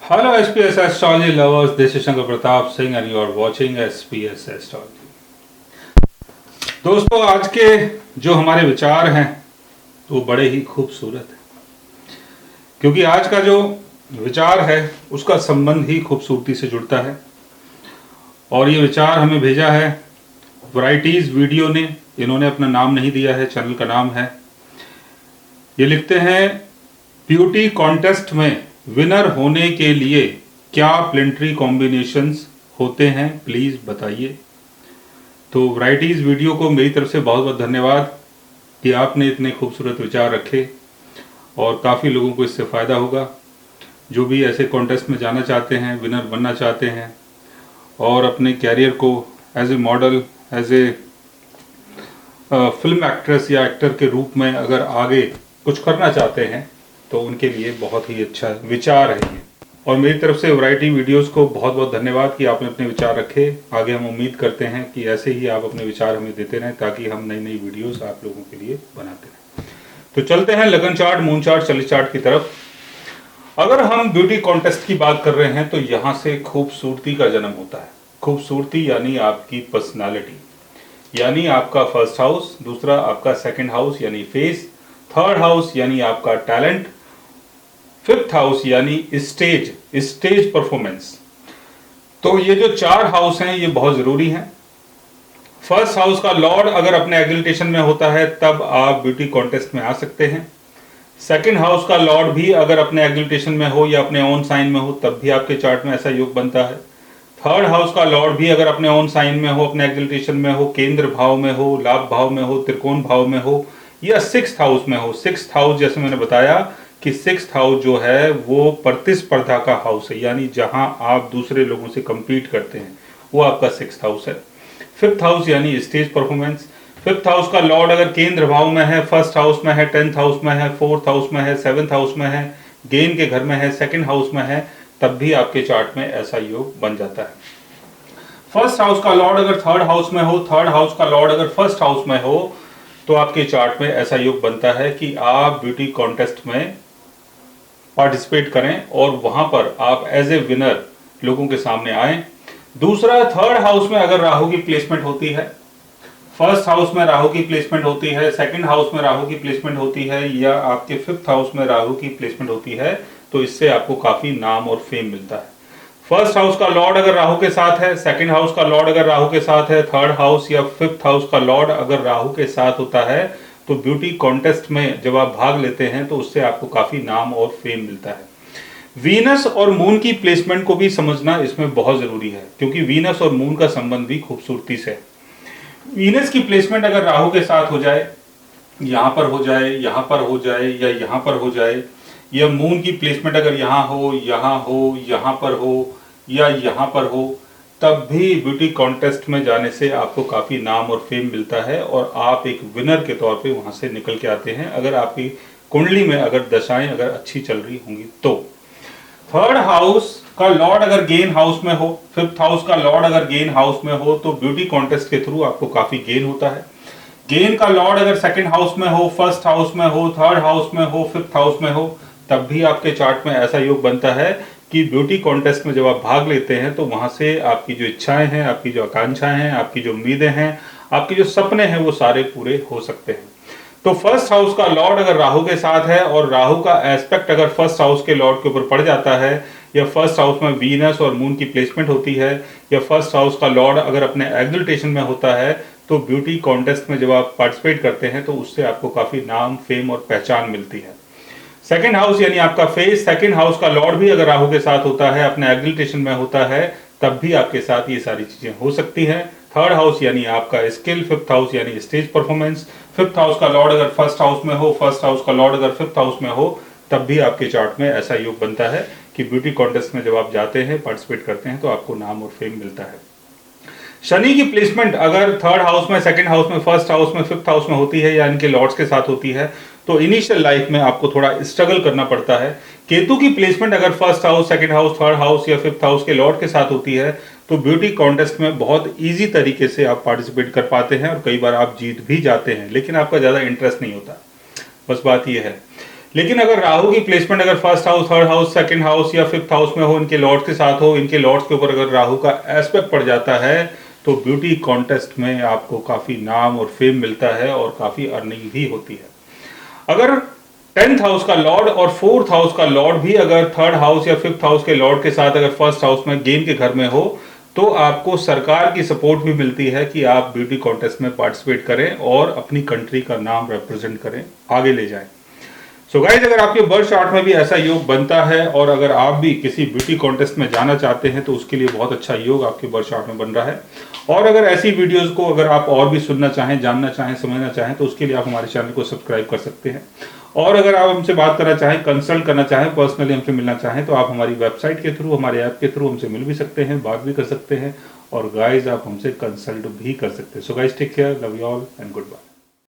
Hello SPS Astrology lovers, this is Shankar Pratap Singh and you are watching SPS Astrology। दोस्तों, आज के जो हमारे विचार हैं वो बड़े ही खूबसूरत हैं, क्योंकि आज का जो विचार है उसका संबंध ही खूबसूरती से जुड़ता है। और ये विचार हमें भेजा है वैराइटीज वीडियो ने। इन्होंने अपना नाम नहीं दिया है, चैनल का नाम है। ये लिखते हैं, ब्यूटी कॉन्टेस्ट में विनर होने के लिए क्या प्लेनेटरी कॉम्बिनेशंस होते हैं, प्लीज बताइए। तो वैराइटीज वीडियो को मेरी तरफ से बहुत बहुत धन्यवाद कि आपने इतने खूबसूरत विचार रखे और काफ़ी लोगों को इससे फ़ायदा होगा। जो भी ऐसे कॉन्टेस्ट में जाना चाहते हैं, विनर बनना चाहते हैं और अपने कैरियर को as a model, as a film actress या एक्टर के रूप में अगर आगे कुछ करना चाहते हैं तो उनके लिए बहुत ही अच्छा विचार है ये। और मेरी तरफ से वैरायटी वीडियोस को बहुत बहुत धन्यवाद कि आपने अपने विचार रखे। आगे हम उम्मीद करते हैं कि ऐसे ही आप अपने विचार हमें देते रहें ताकि हम नई नई वीडियोस आप लोगों के लिए बनाते रहें। तो चलते हैं लगन चार्ट, मून चार्ट, चली चार्ट की तरफ। अगर हम ब्यूटी कॉन्टेस्ट की बात कर रहे हैं तो यहाँ से खूबसूरती का जन्म होता है। खूबसूरती यानी आपकी पर्सनालिटी, यानी आपका फर्स्ट हाउस, दूसरा आपका सेकंड हाउस यानी फेस, थर्ड हाउस यानी आपका टैलेंट, फिफ्थ हाउस यानी स्टेज परफॉर्मेंस। तो ये जो चार हाउस हैं ये बहुत जरूरी हैं। फर्स्ट हाउस का लॉर्ड अगर अपने एग्जिल्टेशन में होता है तब आप ब्यूटी कॉन्टेस्ट में आ सकते हैं। सेकंड हाउस का लॉर्ड भी अगर अपने एग्जिल्टेशन में हो या अपने ओन साइन में हो तब भी आपके चार्ट में ऐसा योग बनता है। थर्ड हाउस का लॉर्ड भी अगर अपने ओन साइन में हो, अपने एग्जिल्टेशन में हो, केंद्र भाव में हो, लाभ भाव में हो, त्रिकोण भाव में हो या सिक्स्थ हाउस में हो। सिक्स्थ हाउस जैसे मैंने बताया कि सिक्स्थ हाउस जो है वो प्रतिस्पर्धा का हाउस है, यानी जहां आप दूसरे लोगों से compete करते हैं वो आपका सिक्स्थ हाउस है। फिफ्थ हाउस यानी स्टेज परफॉर्मेंस। फिफ्थ हाउस का लॉर्ड अगर केंद्र भाव में है, फर्स्ट हाउस में है, टेंथ हाउस में है, फोर्थ हाउस में है, सेवेंथ हाउस में है, गेन के घर में है, सेकंड हाउस में है, तब भी आपके चार्ट में ऐसा योग बन जाता है। फर्स्ट हाउस का लॉर्ड अगर थर्ड हाउस में हो, थर्ड हाउस का लॉर्ड अगर फर्स्ट हाउस में हो तो आपके चार्ट में ऐसा योग बनता है कि आप ब्यूटी कॉन्टेस्ट में पार्टिसिपेट करें और वहां पर आप एज ए विनर लोगों के सामने आए। दूसरा, थर्ड हाउस में अगर राहु की प्लेसमेंट होती है, फर्स्ट हाउस में राहु की प्लेसमेंट होती है, सेकंड हाउस में राहु की प्लेसमेंट होती है या आपके फिफ्थ हाउस में राहु की प्लेसमेंट होती है तो इससे आपको काफी नाम और फेम मिलता है। फर्स्ट हाउस का लॉर्ड अगर राहु के साथ है, सेकंड हाउस का लॉर्ड अगर राहु के साथ है, थर्ड हाउस या फिफ्थ हाउस का लॉर्ड अगर राहु के साथ होता है तो ब्यूटी कॉन्टेस्ट में जब आप भाग लेते हैं तो उससे आपको काफी नाम और फेम मिलता है। वीनस और मून की प्लेसमेंट को भी समझना इसमें बहुत जरूरी है, क्योंकि वीनस और मून का संबंध भी खूबसूरती से है। वीनस की प्लेसमेंट अगर राहु के साथ हो जाए, यहां पर हो जाए, यहां पर हो जाए या यहां पर हो जाए, या मून की प्लेसमेंट अगर यहां हो, यहां हो, यहां पर हो या यहां पर हो, तब भी ब्यूटी कॉन्टेस्ट में जाने से आपको काफी नाम और फेम मिलता है और आप एक विनर के तौर पे वहां से निकल के आते हैं, अगर आपकी कुंडली में अगर दशाएं अगर अच्छी चल रही होंगी तो। थर्ड हाउस का लॉर्ड अगर गेन हाउस में हो, फिफ्थ हाउस का लॉर्ड अगर गेन हाउस में हो तो ब्यूटी कॉन्टेस्ट के थ्रू आपको काफी गेन होता है। गेन का लॉर्ड अगर सेकंड हाउस में हो, फर्स्ट हाउस में हो, थर्ड हाउस में हो, फिफ्थ हाउस में हो, तब भी आपके चार्ट में ऐसा योग बनता है कि ब्यूटी कॉन्टेस्ट में जब आप भाग लेते हैं तो वहां से आपकी जो इच्छाएं हैं, आपकी जो आकांक्षाएं हैं, आपकी जो उम्मीदें हैं, आपके जो सपने हैं वो सारे पूरे हो सकते हैं। तो फर्स्ट हाउस का लॉर्ड अगर राहु के साथ है और राहु का एस्पेक्ट अगर फर्स्ट हाउस के लॉर्ड के ऊपर पड़ जाता है, या फर्स्ट हाउस में वीनस और मून की प्लेसमेंट होती है, या फर्स्ट हाउस का लॉर्ड अगर अपने एग्जिल्टेशन में होता है, तो ब्यूटी कॉन्टेस्ट में जब आप पार्टिसिपेट करते हैं तो उससे आपको काफी नाम, फेम और पहचान मिलती है। सेकंड हाउस यानी आपका फेस, सेकंड हाउस का लॉर्ड भी अगर राहु के साथ होता है, अपने एग्जिल्टेशन में होता है, तब भी आपके साथ ये सारी चीजें हो सकती हैं। थर्ड हाउस यानी आपका स्किल, फिफ्थ हाउस यानी स्टेज परफॉर्मेंस, फिफ्थ हाउस का लॉर्ड अगर फर्स्ट हाउस में हो, फर्स्ट हाउस का लॉर्ड अगर फिफ्थ हाउस में हो, तब भी आपके चार्ट में ऐसा योग बनता है कि ब्यूटी कॉन्टेस्ट में जब आप जाते हैं, पार्टिसिपेट करते हैं तो आपको नाम और फेम मिलता है। शनि की प्लेसमेंट अगर थर्ड हाउस में, सेकंड हाउस में, फर्स्ट हाउस में, फिफ्थ हाउस में होती है या इनके लॉर्ड्स के साथ होती है तो इनिशियल लाइफ में आपको थोड़ा स्ट्रगल करना पड़ता है। केतु की प्लेसमेंट अगर first house, second house, third house या फिफ्थ हाउस के लॉर्ड के साथ होती है तो ब्यूटी कॉन्टेस्ट में बहुत इजी तरीके से आप पार्टिसिपेट कर पाते हैं और कई बार आप जीत भी जाते हैं, लेकिन आपका ज्यादा इंटरेस्ट नहीं होता, बस बात यह है। लेकिन अगर राहु की प्लेसमेंट अगर first house, third house, second house या फिफ्थ हाउस में हो, इनके लॉर्ड्स के साथ हो, इनके लॉर्ड्स के ऊपर अगर राहु का एस्पेक्ट पड़ जाता है तो ब्यूटी कॉन्टेस्ट में आपको काफी नाम और फेम मिलता है और काफी अर्निंग भी होती है। अगर 10th हाउस का लॉर्ड और 4th हाउस का लॉर्ड भी अगर थर्ड हाउस या फिफ्थ हाउस के लॉर्ड के साथ अगर फर्स्ट हाउस में गेन के घर में हो तो आपको सरकार की सपोर्ट भी मिलती है कि आप ब्यूटी कॉन्टेस्ट में पार्टिसिपेट करें और अपनी कंट्री का नाम रिप्रेजेंट करें, आगे ले जाएं। सो गाइज, अगर आपके बर्थ चार्ट में भी ऐसा योग बनता है और अगर आप भी किसी ब्यूटी कॉन्टेस्ट में जाना चाहते हैं तो उसके लिए बहुत अच्छा योग आपके बर्थ चार्ट में बन रहा है। और अगर ऐसी वीडियोस को अगर आप और भी सुनना चाहें, जानना चाहें, समझना चाहें तो उसके लिए आप हमारे चैनल को सब्सक्राइब कर सकते हैं। और अगर आप हमसे बात करना चाहें, कंसल्ट करना चाहें, पर्सनली हमसे मिलना चाहें तो आप हमारी वेबसाइट के थ्रू, हमारे ऐप के थ्रू हमसे मिल भी सकते हैं, बात भी कर सकते हैं और गाइज आप हमसे कंसल्ट भी कर सकते हैं। So guys, take care, love you all and good bye.